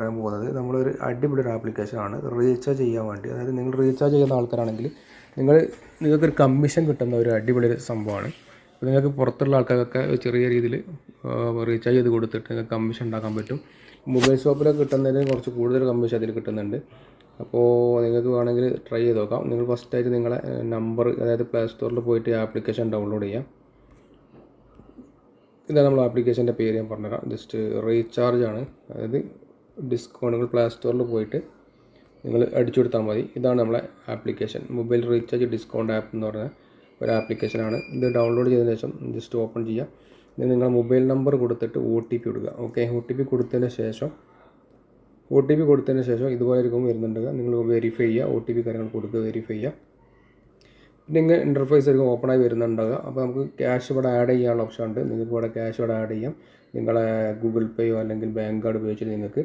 പറയാൻ പോകുന്നത് നമ്മളൊരു അടിപൊളി ഒരു ആപ്ലിക്കേഷനാണ് റീചാർജ് ചെയ്യാൻ വേണ്ടി. അതായത് നിങ്ങൾ റീചാർജ് ചെയ്യുന്ന ആൾക്കാരാണെങ്കിൽ നിങ്ങൾക്കൊരു കമ്മീഷൻ കിട്ടുന്ന ഒരു അടിപൊളി ഒരു സംഭവമാണ്. അപ്പോൾ നിങ്ങൾക്ക് പുറത്തുള്ള ആൾക്കാർക്കൊക്കെ ചെറിയ രീതിയിൽ റീചാർജ് ചെയ്ത് കൊടുത്തിട്ട് നിങ്ങൾക്ക് കമ്മീഷൻ ഉണ്ടാക്കാൻ പറ്റും. മൊബൈൽ ഷോപ്പിലൊക്കെ കിട്ടുന്നതിന് കുറച്ച് കൂടുതൽ കമ്മീഷൻ അതിൽ കിട്ടുന്നുണ്ട്. അപ്പോൾ നിങ്ങൾക്ക് വേണമെങ്കിൽ ട്രൈ ചെയ്ത് നോക്കാം. നിങ്ങൾ ഫസ്റ്റായിട്ട് നിങ്ങളെ നമ്പർ, അതായത് പ്ലേ സ്റ്റോറിൽ പോയിട്ട് ആപ്ലിക്കേഷൻ ഡൗൺലോഡ് ചെയ്യാം. ഇതാണ് നമ്മൾ ആപ്ലിക്കേഷൻ്റെ പേര് ഞാൻ പറഞ്ഞുതരാം. ജസ്റ്റ് റീചാർജ് ആണ്. അതായത് ഡിസ്കൗണ്ട് നിങ്ങൾ പ്ലേ സ്റ്റോറിൽ പോയിട്ട് നിങ്ങൾ അടിച്ചു കൊടുത്താൽ മതി. ഇതാണ് നമ്മളെ application, mobile recharge discount app എന്ന് പറഞ്ഞ ഒരു ആപ്ലിക്കേഷനാണ്. ഇത് ഡൗൺലോഡ് ചെയ്തതിന് ശേഷം ജസ്റ്റ് ഓപ്പൺ ചെയ്യുക. ഇത് നിങ്ങളുടെ മൊബൈൽ നമ്പർ കൊടുത്തിട്ട് OTP കൊടുക്കുക. ഓക്കെ, OTP കൊടുത്തതിന് ശേഷം ഇതുപോലെ ആയിരിക്കും വരുന്നുണ്ട്. നിങ്ങൾ വെരിഫൈ ചെയ്യുക, OTP കാര്യങ്ങൾ കൊടുക്കുക, വെരിഫൈ ചെയ്യുക. പിന്നെ ഇങ്ങനെ ഇൻ്റർഫേസ് ആയിരിക്കും ഓപ്പണായി വരുന്നുണ്ടാകുക. അപ്പോൾ നമുക്ക് ക്യാഷ് ഇവിടെ ആഡ് ചെയ്യാനുള്ള ഓപ്ഷൻ ഉണ്ട്. നിങ്ങൾക്ക് ഇവിടെ ക്യാഷ് ഇവിടെ ആഡ് ചെയ്യാം. നിങ്ങളെ ഗൂഗിൾ പേയോ അല്ലെങ്കിൽ ബാങ്ക് കാർഡ് ഉപയോഗിച്ചിട്ട് നിങ്ങൾക്ക്